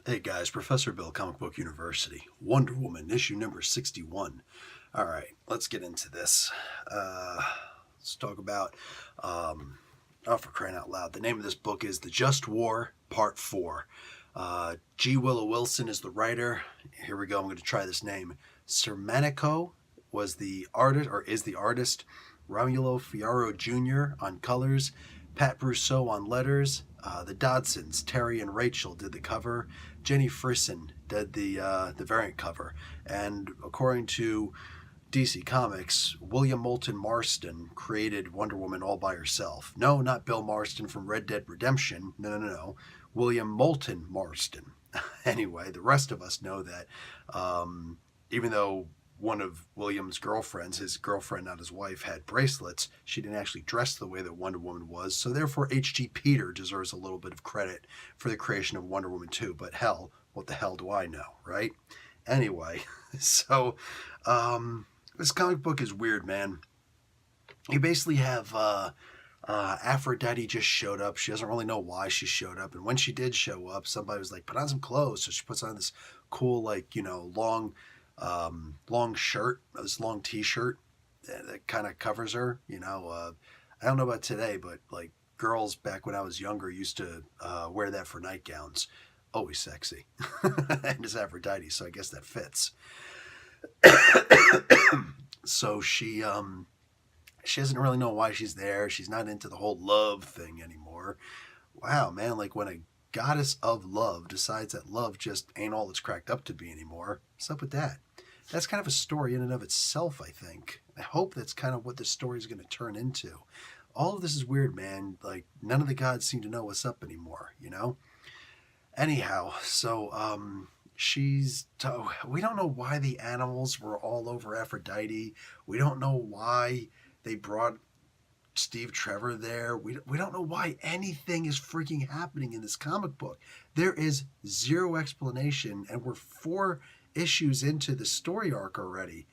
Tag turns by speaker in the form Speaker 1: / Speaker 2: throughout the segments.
Speaker 1: Hey guys, Professor Bill, Comic Book University. Wonder Woman, issue number 61. All right, let's get into this. Let's talk about, for crying out loud, the name of this book is The Just War, Part 4. G. Willow Wilson is the writer. Here we go, I'm going to try this name. Sermanico was the artist, or is the artist. Romulo Fiaro Jr. on colors. Pat Brousseau on letters. The Dodsons, Terry and Rachel, did the cover. Jenny Frison did the variant cover. And according to DC Comics, William Moulton Marston created Wonder Woman all by herself. No, not Bill Marston from Red Dead Redemption. No. William Moulton Marston. Anyway, the rest of us know that even though one of William's girlfriends, his girlfriend, not his wife, had bracelets, she didn't actually dress the way that Wonder Woman was. So therefore, H.G. Peter deserves a little bit of credit for the creation of Wonder Woman 2. But hell, what the hell do I know, right? Anyway, so this comic book is weird, man. You basically have Aphrodite just showed up. She doesn't really know why she showed up. And when she did show up, somebody was like, put on some clothes. So she puts on this cool, long shirt, this long t-shirt that kind of covers her. I don't know about today, but like girls back when I was younger used to wear that for nightgowns. Always sexy. And it's Aphrodite, so I guess that fits. So she doesn't really know why she's there. She's not into the whole love thing anymore. Wow, man, like when a goddess of love decides that love just ain't all it's cracked up to be anymore. What's up with that? That's kind of a story in and of itself, I think. I hope that's kind of what the story is going to turn into. All of this is weird, man. Like, none of the gods seem to know what's up anymore, you know? Anyhow, so we don't know why the animals were all over Aphrodite. We don't know why they brought Steve Trevor there. We don't know why anything is freaking happening in this comic book. There is zero explanation, and we're 4 issues into the story arc already.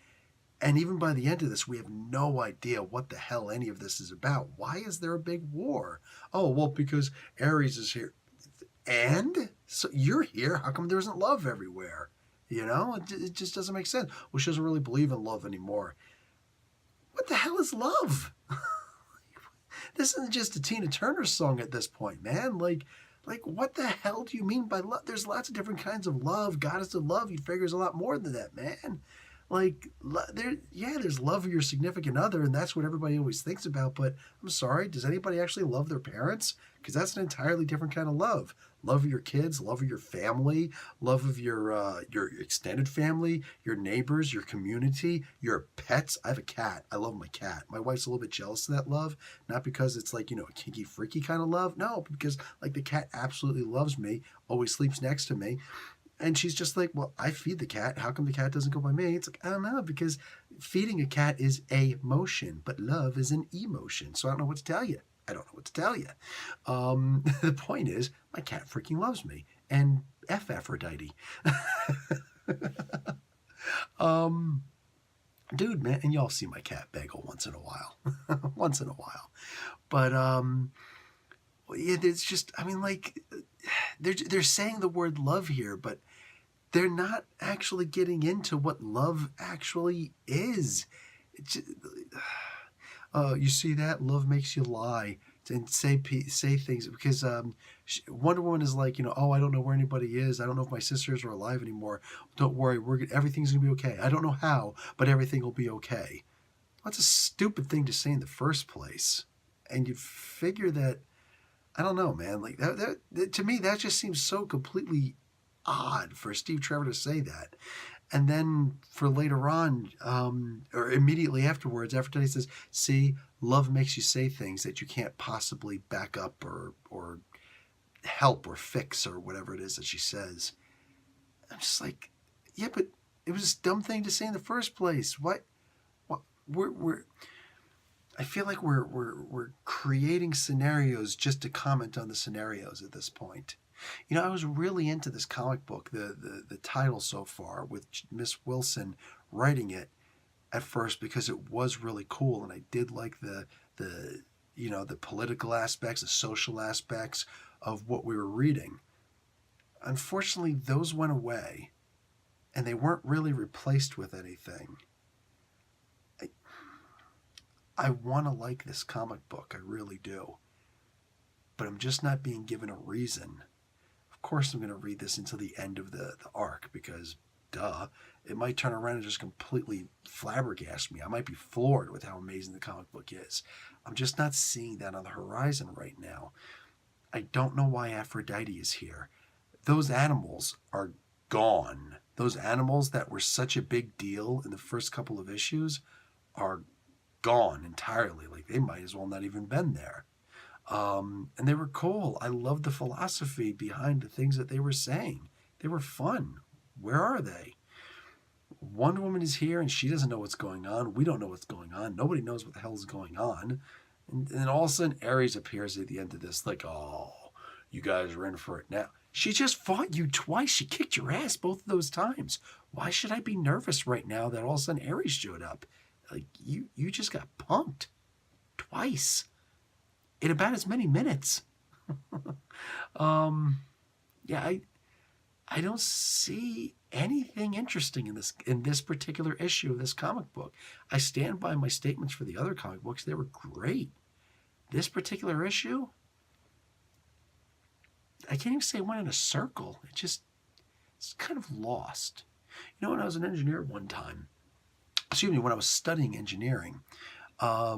Speaker 1: And even by the end of this, we have no idea what the hell any of this is about. Why is there a big war? Oh, well, because Ares is here. And? So you're here. How come there isn't love everywhere? It just doesn't make sense. Well, she doesn't really believe in love anymore. What the hell is love? This isn't just a Tina Turner song at this point, man. Like, what the hell do you mean by love? There's lots of different kinds of love. Goddess of love, you'd figure there's a lot more than that, man. Like, there's love of your significant other, and that's what everybody always thinks about. But I'm sorry, does anybody actually love their parents? Because that's an entirely different kind of love. Love of your kids, love of your family, love of your extended family, your neighbors, your community, your pets. I have a cat. I love my cat. My wife's a little bit jealous of that love, not because it's like, a kinky, freaky kind of love. No, because like the cat absolutely loves me, always sleeps next to me. And she's just like, well, I feed the cat. How come the cat doesn't go by me? It's like, I don't know, because feeding a cat is a motion, but love is an emotion. So I don't know what to tell you. The point is, my cat freaking loves me. And F Aphrodite. Dude, man, and y'all see my cat Bagel once in a while. Once in a while. But, it's just, I mean, like, they're saying the word love here, but they're not actually getting into what love actually is. You see that? Love makes you lie and say things, because Wonder Woman is like, oh, I don't know where anybody is. I don't know if my sisters are alive anymore. Don't worry, everything's going to be okay. I don't know how, but everything will be okay. That's a stupid thing to say in the first place. And you figure that, I don't know, man. Like that, to me, that just seems so completely odd for Steve Trevor to say that. And then for later on, or immediately afterwards, Aphrodite says, see, love makes you say things that you can't possibly back up or help or fix or whatever it is that she says. I'm just like, yeah, but it was a dumb thing to say in the first place. What I feel like we're creating scenarios just to comment on the scenarios at this point. I was really into this comic book, the title so far, with Miss Wilson writing it at first, because it was really cool, and I did like the political aspects, the social aspects of what we were reading. unfortunately, those went away, and they weren't really replaced with anything. I want to like this comic book, I really do, but I'm just not being given a reason. Of course, I'm going to read this until the end of the arc because, duh, it might turn around and just completely flabbergast me. I might be floored with how amazing the comic book is. I'm just not seeing that on the horizon right now. I don't know why Aphrodite is here. Those animals are gone. Those animals that were such a big deal in the first couple of issues are gone entirely. Like, they might as well not even been there. And they were cool. I loved the philosophy behind the things that they were saying. They were fun. Where are they? Wonder Woman is here and she doesn't know what's going on. We don't know what's going on. Nobody knows what the hell is going on. And all of a sudden, Ares appears at the end of this like, oh, you guys are in for it now. She just fought you twice. She kicked your ass both of those times. Why should I be nervous right now that all of a sudden Ares showed up? Like, you just got punked twice in about as many minutes. Yeah, I don't see anything interesting in this particular issue of this comic book. I stand by my statements for the other comic books. They were great. This particular issue, I can't even say it went in a circle. It's kind of lost. You know, when I was an engineer one time, when I was studying engineering, I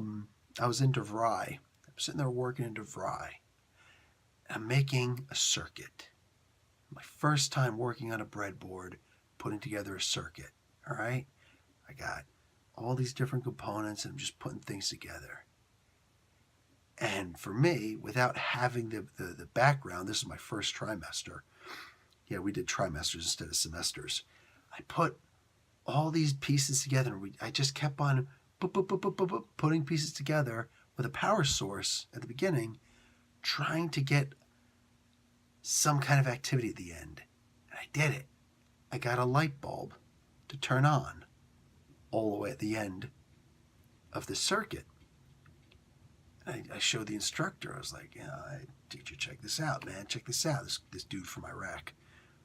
Speaker 1: was in DeVry. I'm sitting there working in DeVry. I'm making a circuit. My first time working on a breadboard, putting together a circuit. All right? I got all these different components and I'm just putting things together. And for me, without having the background, this is my first trimester. Yeah, we did trimesters instead of semesters. I put all these pieces together. I just kept on putting pieces together with a power source at the beginning, trying to get some kind of activity at the end. And I did it. I got a light bulb to turn on all the way at the end of the circuit. And I showed the instructor. I was like, yeah, teacher, check this out, man. Check this out. This dude from Iraq.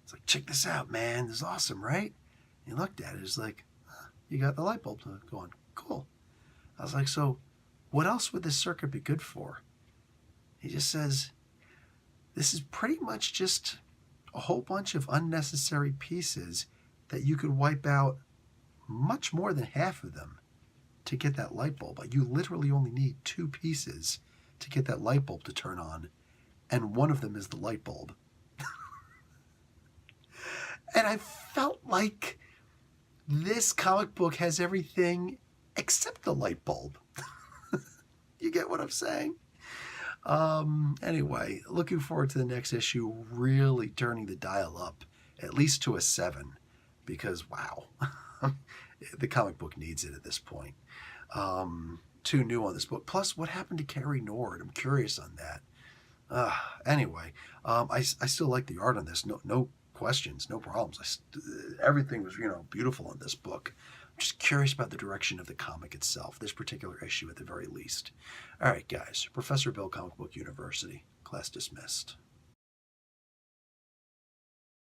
Speaker 1: It's like, check this out, man. This is awesome, right? And he looked at it. He was like, you got the light bulb to go on. Cool. I was like, so what else would this circuit be good for? He just says, this is pretty much just a whole bunch of unnecessary pieces that you could wipe out much more than half of them to get that light bulb. You literally only need 2 pieces to get that light bulb to turn on, and one of them is the light bulb. And I felt like this comic book has everything except the light bulb. You get what I'm saying? Anyway, looking forward to the next issue, really turning the dial up, at least to a 7, because, wow, the comic book needs it at this point. Too new on this book. Plus, what happened to Carrie Nord? I'm curious on that. Anyway, I still like the art on this. No questions, no problems. Everything was, beautiful in this book. I'm just curious about the direction of the comic itself, this particular issue at the very least. All right, guys. Professor Bill, Comic Book University. Class dismissed.